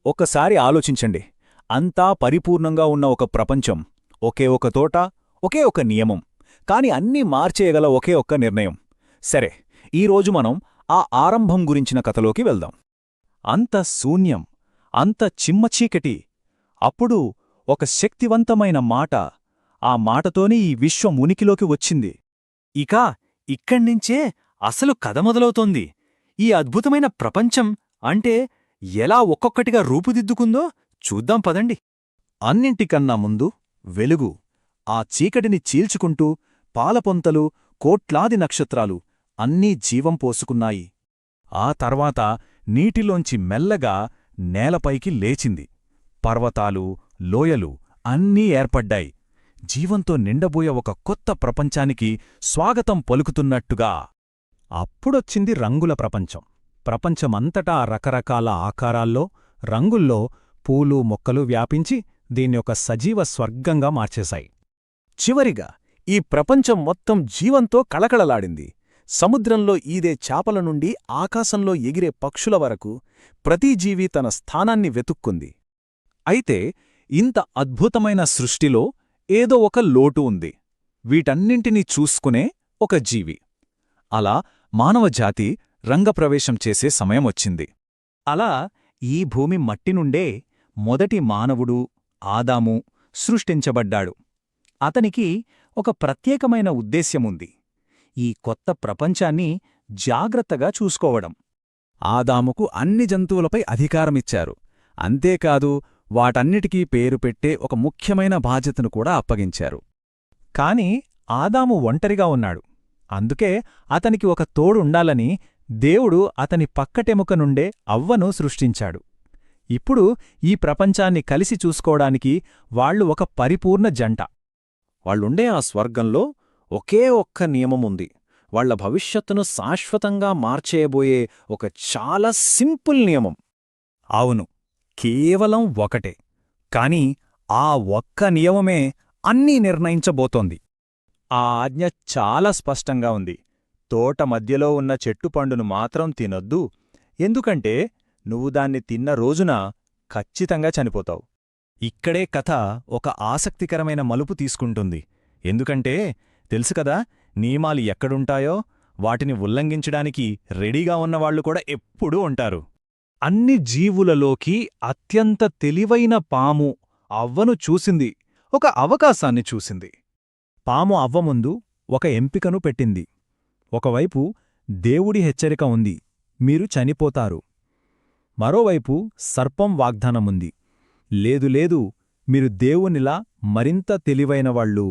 ఒక్కసారి ఆలోచించండి. అంతా పరిపూర్ణంగా ఉన్న ఒక ప్రపంచం, ఒకే ఒక తోట, ఒకే ఒక నియమం, కాని అన్నీ మార్చేయగల ఒకే ఒక్క నిర్ణయం. సరే, ఈరోజు మనం ఆ ఆరంభం గురించిన కథలోకి వెళ్దాం. అంత శూన్యం, అంత చిమ్మచీకటి. అప్పుడు ఒక శక్తివంతమైన మాట. ఆ మాటతోనే ఈ విశ్వం ఉనికిలోకి వచ్చింది. ఇక ఇక్కడ్నించే అసలు కథ మొదలవుతోంది. ఈ అద్భుతమైన ప్రపంచం అంటే ఎలా ఒక్కొక్కటిగా రూపుదిద్దుకుందో చూద్దాం పదండి. అన్నింటికన్నా ముందు వెలుగు. ఆ చీకటిని చీల్చుకుంటూ పాలపొంతలు, కోట్లాది నక్షత్రాలు అన్నీ జీవం పోసుకున్నాయి. ఆ తర్వాత నీటిలోంచి మెల్లగా నేలపైకి లేచింది. పర్వతాలు, లోయలు అన్నీ ఏర్పడ్డాయి. జీవంతో నిండబోయే ఒక కొత్త ప్రపంచానికి స్వాగతం పలుకుతున్నట్టుగా. అప్పుడొచ్చింది రంగుల ప్రపంచం. ప్రపంచమంతటా రకరకాల ఆకారాల్లో, రంగుల్లో పూలు, మొక్కలు వ్యాపించి దీన్ని ఒక సజీవ స్వర్గంగా మార్చేశాయి. చివరిగా ఈ ప్రపంచం మొత్తం జీవంతో కళకళలాడింది. సముద్రంలో ఈదే చాపల నుండి ఆకాశంలో ఎగిరే పక్షుల వరకు ప్రతి జీవి తన స్థానాన్ని వెతుక్కుంది. అయితే ఇంత అద్భుతమైన సృష్టిలో ఏదో ఒక లోటు ఉంది. వీటన్నింటినీ చూసుకునే ఒక జీవి. అలా మానవజాతి రంగప్రవేశం చేసే సమయమొచ్చింది. అలా ఈ భూమి మట్టి నుండే మొదటి మానవుడు ఆదాము సృష్టించబడ్డాడు. అతనికి ఒక ప్రత్యేకమైన ఉద్దేశ్యముంది. ఈ కొత్త ప్రపంచాన్ని జాగ్రత్తగా చూసుకోవడం. ఆదాముకు అన్ని జంతువులపై అధికారమిచ్చారు. అంతేకాదు, వాటన్నిటికీ పేరు పెట్టే ఒక ముఖ్యమైన బాధ్యతను కూడా అప్పగించారు. కాని ఆదాము ఒంటరిగా ఉన్నాడు. అందుకే అతనికి ఒక తోడుండాలని దేవుడు అతని పక్కటెముక నుండే అవ్వను సృష్టించాడు. ఇప్పుడు ఈ ప్రపంచాన్ని కలిసి చూసుకోవడానికి వాళ్లు ఒక పరిపూర్ణ జంట. వాళ్ళుండే ఆ స్వర్గంలో ఒకే ఒక్క నియమముంది. వాళ్ల భవిష్యత్తును శాశ్వతంగా మార్చేయబోయే ఒక చాలా సింపుల్ నియమం. అవును, కేవలం ఒకటే. కాని ఆ ఒక్క నియమమే అన్నీ నిర్ణయించబోతోంది. ఆ ఆజ్ఞ చాలా స్పష్టంగా ఉంది. తోట మధ్యలో ఉన్న చెట్టుపండును మాత్రం తినొద్దు, ఎందుకంటే నువ్వు దాన్ని తిన్న రోజున ఖచ్చితంగా చనిపోతావు. ఇక్కడే కథ ఒక ఆసక్తికరమైన మలుపు తీసుకుంటుంది. ఎందుకంటే తెలుసుకదా, నియమాలు ఎక్కడుంటాయో వాటిని ఉల్లంఘించడానికి రెడీగా ఉన్నవాళ్లు కూడా ఎప్పుడూ ఉంటారు. అన్ని జీవులలోకి అత్యంత తెలివైన పాము అవ్వను చూసింది. ఒక అవకాశాన్ని చూసింది. పాము అవ్వ ముందు ఒక ఎంపికను పెట్టింది. ఒకవైపు దేవుడి హెచ్చరిక ఉంది, మీరు చనిపోతారు. మరోవైపు సర్పం వాగ్దానముంది, లేదు లేదు, మీరు దేవునిలా మరింత తెలివైనవాళ్ళు,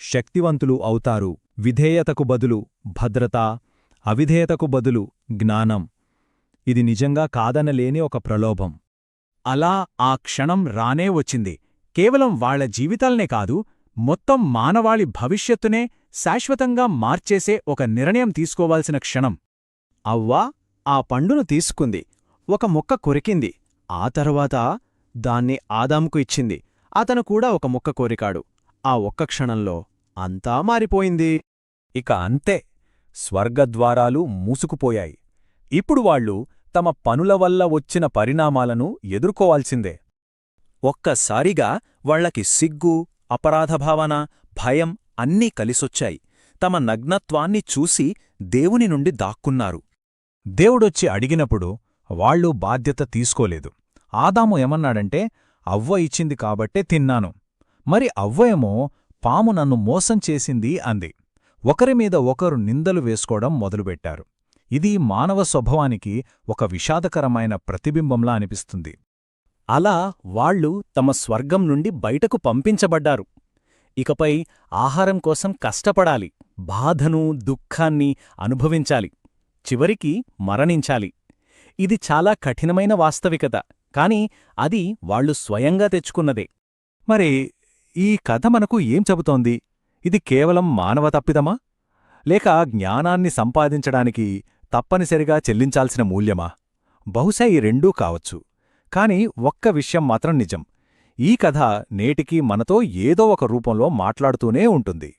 శక్తివంతులు అవుతారు. విధేయతకు బదులు భద్రత, అవిధేయతకు బదులు జ్ఞానం. ఇది నిజంగా కాదనలేని ఒక ప్రలోభం. అలా ఆ క్షణం రానే వచ్చింది. కేవలం వాళ్ల జీవితాలనే కాదు, మొత్తం మానవాళి భవిష్యత్తునే శాశ్వతంగా మార్చేసే ఒక నిర్ణయం తీసుకోవాల్సిన క్షణం. అవ్వ ఆ పండును తీసుకుంది, ఒక ముక్క కొరికింది. ఆ తర్వాత దాన్ని ఆదాముకు ఇచ్చింది. అతను కూడా ఒక ముక్క కోరికాడు. ఆ ఒక్క క్షణంలో అంతా మారిపోయింది. ఇక అంతే, స్వర్గద్వారాలు మూసుకుపోయాయి. ఇప్పుడు వాళ్లు తమ పనుల వల్ల వచ్చిన పరిణామాలను ఎదుర్కోవాల్సిందే. ఒక్కసారిగా వాళ్లకి సిగ్గు, అపరాధభావన, భయం అన్నీ కలిసొచ్చాయి. తమ నగ్నత్వాన్ని చూసి దేవుని నుండి దాక్కున్నారు. దేవుడొచ్చి అడిగినప్పుడు వాళ్లు బాధ్యత తీసుకోలేదు. ఆదాము ఏమన్నాడంటే, అవ్వ ఇచ్చింది కాబట్టే తిన్నాను. మరి అవ్వేమో, పాము నన్ను మోసం చేసింది అంది. ఒకరిమీద ఒకరు నిందలు వేసుకోవడం మొదలుపెట్టారు. ఇది మానవ స్వభావానికి ఒక విషాదకరమైన ప్రతిబింబంలా అనిపిస్తుంది. అలా వాళ్లు తమ స్వర్గం నుండి బయటకు పంపించబడ్డారు. ఇకపై ఆహారం కోసం కష్టపడాలి, బాధను, దుఃఖాన్ని అనుభవించాలి, చివరికి మరణించాలి. ఇది చాలా కఠినమైన వాస్తవికత, కాని అది వాళ్లు స్వయంగా తెచ్చుకున్నదే. మరి ఈ కథ మనకు ఏం చెబుతోంది? ఇది కేవలం మానవ తప్పిదమా? లేక జ్ఞానాన్ని సంపాదించడానికి తప్పనిసరిగా చెల్లించాల్సిన మూల్యమా? బహుశా ఈ రెండూ కావచ్చు. కాని ఒక్క విషయం మాత్రం నిజం. ఈ కథ నేటికీ మనతో ఏదో ఒక రూపంలో మాట్లాడుతూనే ఉంటుంది.